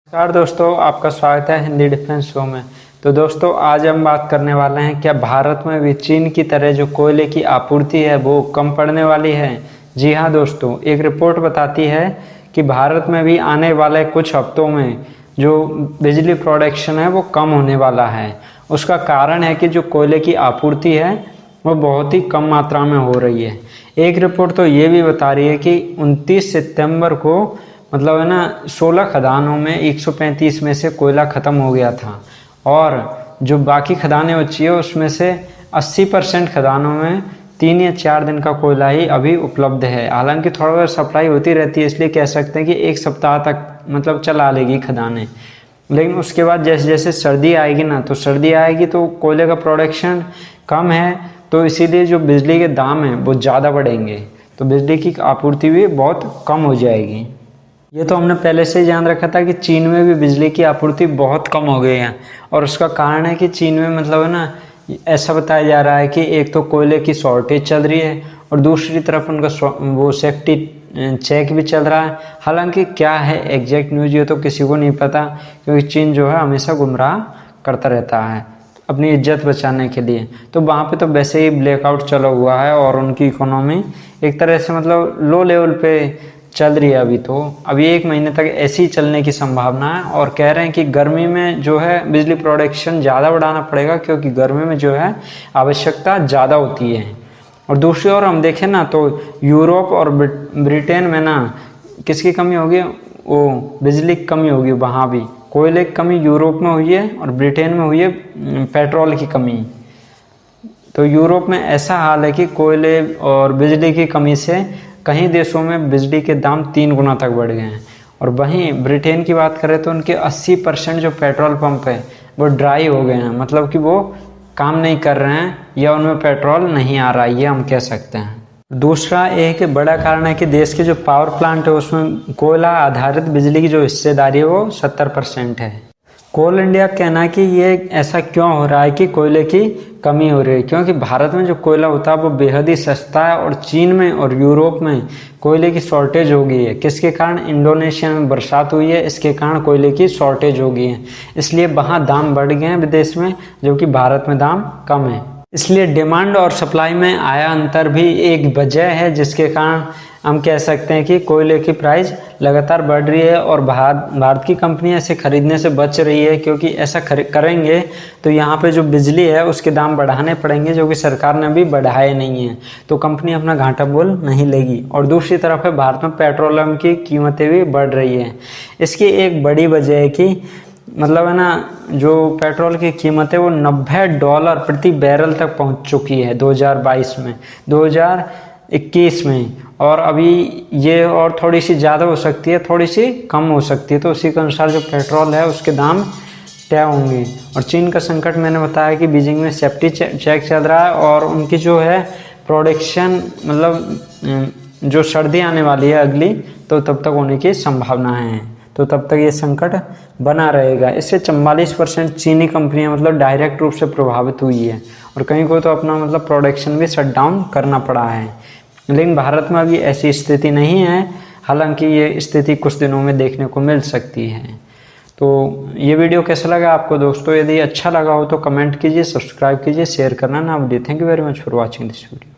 नमस्कार दोस्तों, आपका स्वागत है हिंदी डिफेंस शो में। तो दोस्तों, आज हम बात करने वाले हैं क्या भारत में भी चीन की तरह जो कोयले की आपूर्ति है वो कम पड़ने वाली है। जी हाँ दोस्तों, एक रिपोर्ट बताती है कि भारत में भी आने वाले कुछ हफ्तों में जो बिजली प्रोडक्शन है वो कम होने वाला है। उसका कारण है कि जो कोयले की आपूर्ति है वो बहुत ही कम मात्रा में हो रही है। एक रिपोर्ट तो ये भी बता रही है कि 29 सितंबर को मतलब है ना 16 खदानों में 135 में से कोयला ख़त्म हो गया था और जो बाकी खदानें बची है उसमें से 80% खदानों में 3 या 4 दिन का कोयला ही अभी उपलब्ध है। हालांकि थोड़ा बहुत सप्लाई होती रहती है, इसलिए कह सकते हैं कि एक सप्ताह तक मतलब चला लेगी खदानें। लेकिन उसके बाद जैसे जैसे सर्दी आएगी ना, तो सर्दी आएगी तो कोयले का प्रोडक्शन कम है, तो इसीलिए जो बिजली के दाम हैं वो ज़्यादा बढ़ेंगे, तो बिजली की आपूर्ति भी बहुत कम हो जाएगी। ये तो हमने पहले से ही जान रखा था कि चीन में भी बिजली की आपूर्ति बहुत कम हो गई है और उसका कारण है कि चीन में मतलब है ना ऐसा बताया जा रहा है कि एक तो कोयले की शॉर्टेज चल रही है और दूसरी तरफ उनका वो सेफ्टी चेक भी चल रहा है। हालांकि क्या है एग्जैक्ट न्यूज़ ये तो किसी को नहीं पता, क्योंकि चीन जो है हमेशा गुमराह करता रहता है अपनी इज्जत बचाने के लिए। तो वहाँ पे तो वैसे ही ब्लैकआउट चला हुआ है और उनकी इकोनॉमी एक तरह से मतलब लो लेवल पे चल रही है। अभी 1 महीने तक ऐसी ही चलने की संभावना है और कह रहे हैं कि गर्मी में जो है बिजली प्रोडक्शन ज़्यादा बढ़ाना पड़ेगा, क्योंकि गर्मी में जो है आवश्यकता ज़्यादा होती है। और दूसरी ओर हम देखें ना तो यूरोप और ब्रिटेन में ना किसकी कमी होगी, वो बिजली की कमी होगी। वहाँ भी कोयले की कमी यूरोप में हुई है और ब्रिटेन में हुई है पेट्रोल की कमी। तो यूरोप में ऐसा हाल है कि कोयले और बिजली की कमी से कई देशों में बिजली के दाम 3 गुना तक बढ़ गए हैं। और वहीं ब्रिटेन की बात करें तो उनके 80% जो पेट्रोल पंप है वो ड्राई हो गए हैं, मतलब कि वो काम नहीं कर रहे हैं या उनमें पेट्रोल नहीं आ रहा है, ये हम कह सकते हैं। दूसरा एक बड़ा कारण है कि देश के जो पावर प्लांट है उसमें कोयला आधारित बिजली की जो हिस्सेदारी है वो 70% है। कोल इंडिया कहना है कि ये ऐसा क्यों हो रहा है कि कोयले की कमी हो रही है, क्योंकि भारत में जो कोयला होता है वो बेहद ही सस्ता है और चीन में और यूरोप में कोयले की शॉर्टेज हो गई है। किसके कारण? इंडोनेशिया में बरसात हुई है, इसके कारण कोयले की शॉर्टेज हो गई है, इसलिए वहाँ दाम बढ़ गए हैं विदेश में, जबकि भारत में दाम कम है। इसलिए डिमांड और सप्लाई में आया अंतर भी एक वजह है जिसके कारण हम कह सकते हैं कि कोयले की प्राइस लगातार बढ़ रही है और भारत की कंपनियां इसे खरीदने से बच रही है, क्योंकि ऐसा करेंगे तो यहाँ पे जो बिजली है उसके दाम बढ़ाने पड़ेंगे, जो कि सरकार ने भी बढ़ाए नहीं है, तो कंपनी अपना घाटा मोल नहीं लेगी। और दूसरी तरफ है भारत में पेट्रोलियम की कीमतें भी बढ़ रही हैं। इसकी एक बड़ी वजह है कि मतलब है ना जो पेट्रोल की कीमत है वो $90 प्रति बैरल तक पहुंच चुकी है 2022 में, 2021 में, और अभी ये और थोड़ी सी ज़्यादा हो सकती है, थोड़ी सी कम हो सकती है। तो उसी के अनुसार जो पेट्रोल है उसके दाम तय होंगे। और चीन का संकट मैंने बताया कि बीजिंग में सेफ्टी चेक चल रहा है और उनकी जो है प्रोडक्शन मतलब जो सर्दी आने वाली है अगली, तो तब तक होने की संभावनाएं हैं, तो तब तक ये संकट बना रहेगा। इससे 44% चीनी कंपनियां मतलब डायरेक्ट रूप से प्रभावित हुई है और कहीं को तो अपना मतलब प्रोडक्शन भी शट डाउन करना पड़ा है। लेकिन भारत में अभी ऐसी स्थिति नहीं है, हालांकि ये स्थिति कुछ दिनों में देखने को मिल सकती है। तो ये वीडियो कैसा लगा आपको दोस्तों? यदि अच्छा लगा हो तो कमेंट कीजिए, सब्सक्राइब कीजिए, शेयर करना ना भूलिए। Thank you very much for watching this video.